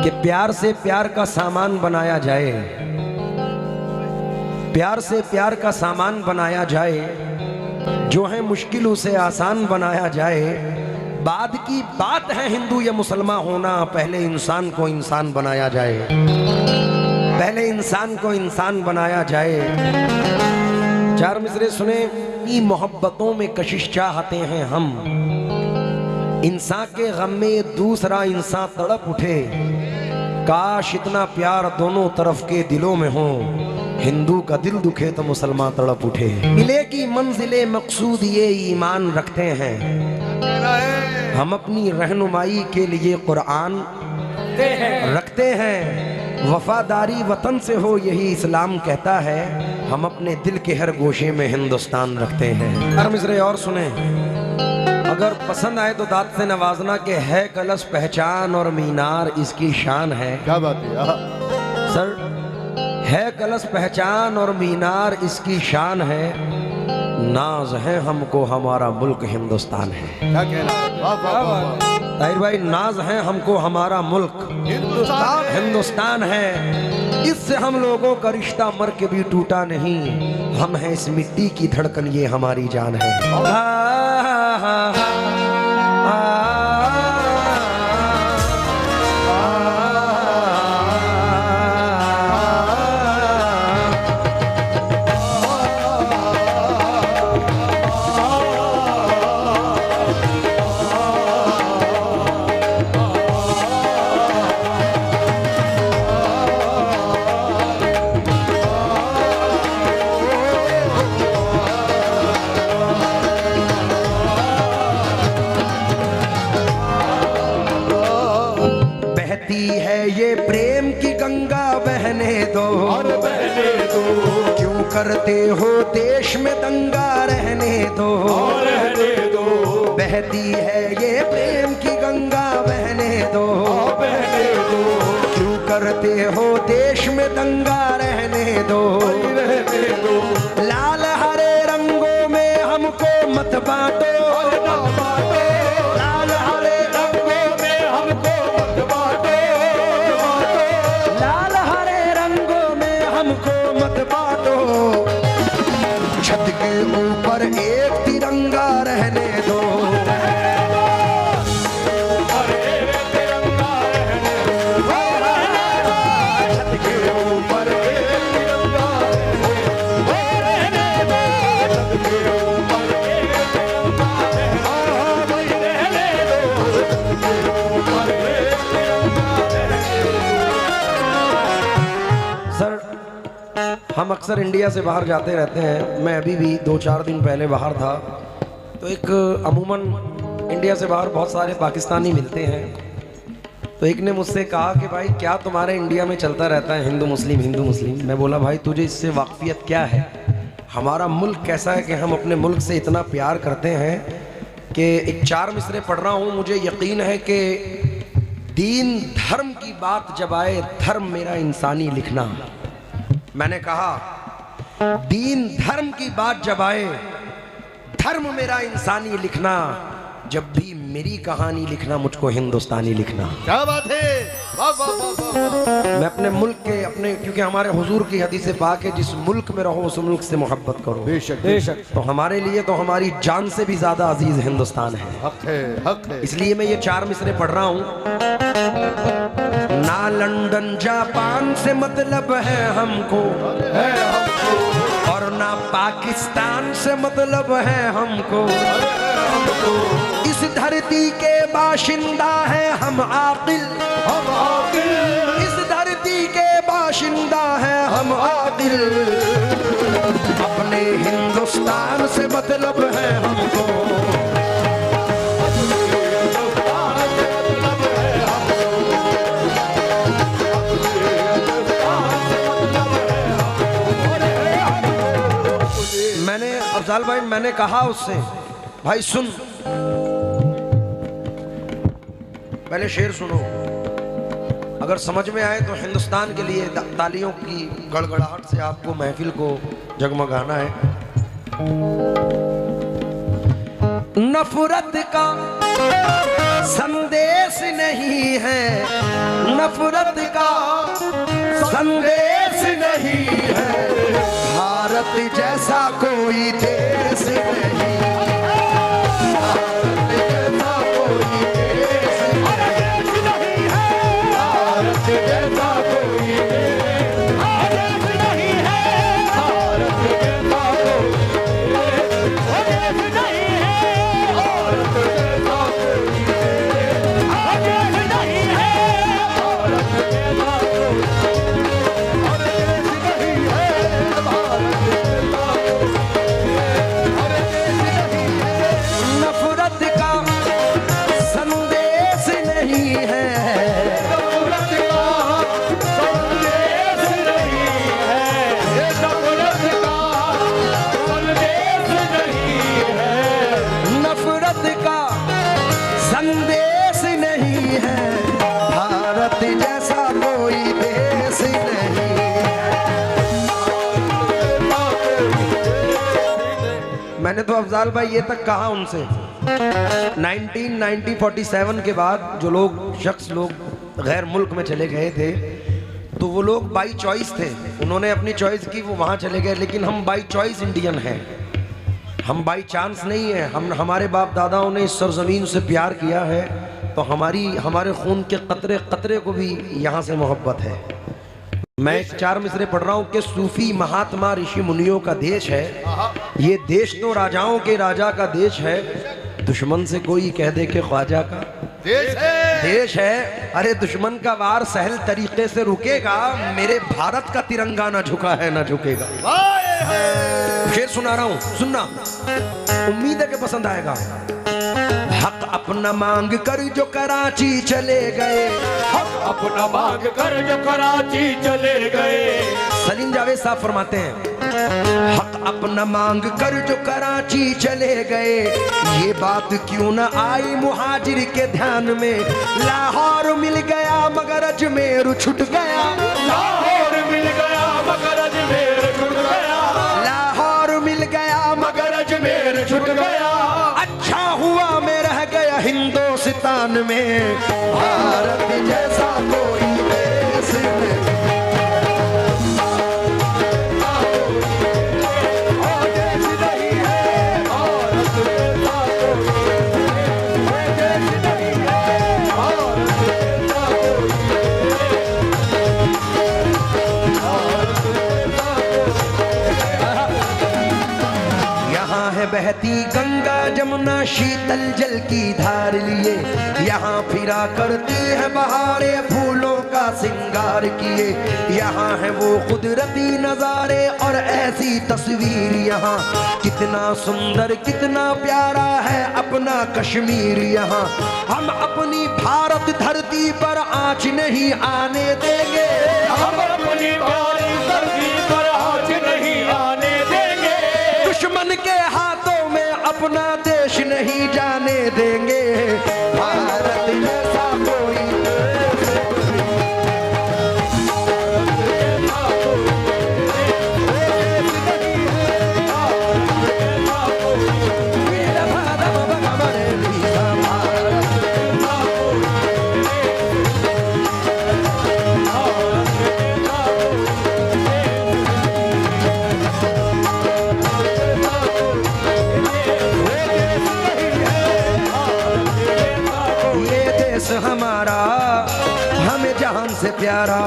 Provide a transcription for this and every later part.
कि प्यार से प्यार का सामान बनाया जाए, प्यार से प्यार का सामान बनाया जाए, जो है मुश्किल उसे आसान बनाया जाए। बाद की बात है हिंदू या मुसलमान होना, पहले इंसान को इंसान बनाया जाए, पहले इंसान को इंसान बनाया जाए। चार मिसरे सुने। ई मोहब्बतों में कशिश चाहते हैं हम, इंसान के गम में दूसरा इंसान तड़प उठे। काश इतना प्यार दोनों तरफ के दिलों में हो, हिंदू का दिल दुखे तो मुसलमान तड़प उठे। मिले की मंजिले मकसूद ये ईमान रखते हैं, हम अपनी रहनुमाई के लिए कुरान रखते हैं। वफादारी वतन से हो यही इस्लाम कहता है, हम अपने दिल के हर गोशे में हिंदुस्तान रखते हैं। हर मिसरे और सुने। अगर पसंद आए तो दाद से नवाजना के है कलश पहचान और मीनार इसकी शान है। क्या बात है सर, है कलश पहचान और मीनार इसकी शान है। नाज है हमको हमारा मुल्क हिंदुस्तान है। क्या कहना है? वाह वाह वाह। ताहिर भाई, नाज है हमको हमारा मुल्क हिंदुस्तान है। इससे हम लोगों का रिश्ता मर के भी टूटा नहीं, हम हैं इस मिट्टी की धड़कन, ये हमारी जान है। ये प्रेम की गंगा बहने दो और बहने दो, क्यों करते हो देश में दंगा रहने दो और रहने दो। बहती है ये प्रेम की गंगा बहने दो बहने दो, क्यों करते हो देश में दंगा रहने दो रहने दो। लाल हरे रंगों में हमको मत बांटो, छत के ऊपर एक तिरंगा रहने दो। छत के ऊपर एक तिरंगा रहने दो। छत के ऊपर एक तिरंगा रहने दो। छत के ऊपर एक तिरंगा। सर, हम अक्सर इंडिया से बाहर जाते रहते हैं। मैं अभी भी 2-4 दिन पहले बाहर था, तो एक अमूमन इंडिया से बाहर बहुत सारे पाकिस्तानी मिलते हैं। तो एक ने मुझसे कहा कि भाई क्या तुम्हारे इंडिया में चलता रहता है हिंदू मुस्लिम हिंदू मुस्लिम। मैं बोला भाई तुझे इससे वाकफियत क्या है, हमारा मुल्क कैसा है कि हम अपने मुल्क से इतना प्यार करते हैं कि एक 4 मिसरे पढ़ रहा हूँ। मुझे यकीन है कि दीन धर्म की बात जब आए, धर्म मेरा इंसानी लिखना। मैंने कहा दीन धर्म की बात जब आए, धर्म मेरा इंसानी लिखना। जब भी मेरी कहानी लिखना, मुझको हिंदुस्तानी लिखना। क्या बात है, वाह वाह वाह। मैं अपने मुल्क के अपने, क्योंकि हमारे हुजूर की हदीस पाक है, जिस मुल्क में रहो उस मुल्क से मोहब्बत करो। बेशक बेशक। तो हमारे लिए तो हमारी जान से भी ज्यादा अजीज हिंदुस्तान है। हक है, हक है। इसलिए मैं ये 4 मिसरे पढ़ रहा हूँ। ना लंदन जापान से मतलब है हमको, और ना पाकिस्तान से मतलब है हमको। इस धरती के बाशिंदा है हम आकिल, हम आकिल। इस धरती के बाशिंदा है हम आकिल। अपने हिंदुस्तान से मतलब है हमको। मैंने अफजाल भाई, मैंने कहा उससे, भाई सुन, पहले शेर सुनो, अगर समझ में आए तो हिंदुस्तान के लिए तालियों की गड़गड़ाहट से आपको महफिल को जगमगाना है। नफरत का संदेश नहीं है नफरत का, संदेश नहीं है। भारत जैसा कोई देश नहीं, भारत जैसा कोई देश नहीं है, भारत जैसा कोई देश नहीं है, भारत जैसा कोई देश नहीं है, भारत जैसा कोई देश नहीं है, भारत जैसा नफरत का संदेश नहीं है, नफरत का संदेश नहीं है, नफरत का संदेश नहीं है, नफरत का संदेश नहीं है। भारत जैसा कोई देश नहीं है। मैंने तो अफजाल भाई ये तक कहा उनसे 1947 के बाद जो शख्स लोग गैर मुल्क में चले गए थे तो वो लोग बाई चॉइस थे, उन्होंने अपनी चॉइस की, वो वहाँ चले गए। लेकिन हम बाई चॉइस इंडियन हैं, हम बाई चांस नहीं है। हमारे बाप दादाओं ने इस सरजमीन से प्यार किया है तो हमारे खून के कतरे कतरे को भी यहाँ से मोहब्बत है। मैं एक 4 मिसरे पढ़ रहा हूँ कि सूफी महात्मा ऋषि मुनियों का देश है ये देश, तो राजाओं के राजा का देश है। दुश्मन से कोई कह दे कि ख्वाजा का देश है। अरे दुश्मन का वार सहल तरीके से रुकेगा, मेरे भारत का तिरंगा ना झुका है ना झुकेगा। शेर सुना रहा हूँ, सुनना, उम्मीद है कि पसंद आएगा। हक अपना मांग कर जो कराची चले गए, हक अपना मांग कर जो कराची चले गए। सलीम जावेद साहब फरमाते हैं, हक अपना मांग कर जो कराची चले गए, ये बात क्यों न आई मुहाजिर के ध्यान में। लाहौर मिल गया मगर अजमेर छूट गया, लाहौर मिल गया मगर अजमेर छूट गया, लाहौर मिल गया मगर अजमेर छूट गया। अच्छा हुआ मैं रह गया हिंदुस्तान में, भारत जैसा कोई देश नहीं। बहती गंगा जमुना शीतल जल की धार लिए, यहाँ फिरा करती है बहारें फूलों का सिंगार किए। यहाँ है वो कुदरती नजारे और ऐसी तस्वीर, यहाँ कितना सुंदर कितना प्यारा है अपना कश्मीर। यहाँ हम अपनी भारत धरती पर आँच नहीं आने देंगे, हम अपनी भारत धरती पर आँच नहीं आने देंगे। दुश्मन के हाथों में अपना देश नहीं जाने देंगे। भारत जैसा कोई हमारा हमें जान से प्यारा,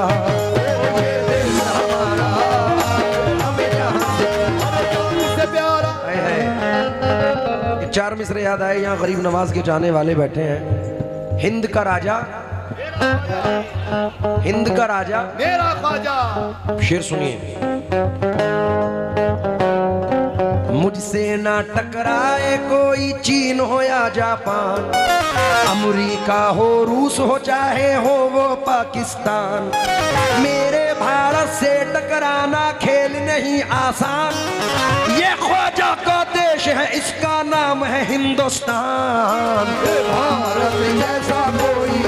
ये देश हमारा हमें जान से प्यारा है। 4 मिसरे याद आए, यहाँ गरीब नवाज के जाने वाले बैठे हैं। हिंद का राजा, हिंद का राजा मेरा ख्वाजा। शेर सुनिए, मुझसे ना टकराए कोई चीन हो या जापान, अमेरिका हो रूस हो चाहे हो वो पाकिस्तान। मेरे भारत से टकराना खेल नहीं आसान, ये ख्वाजा का देश है इसका नाम है हिंदुस्तान। भारत जैसा कोई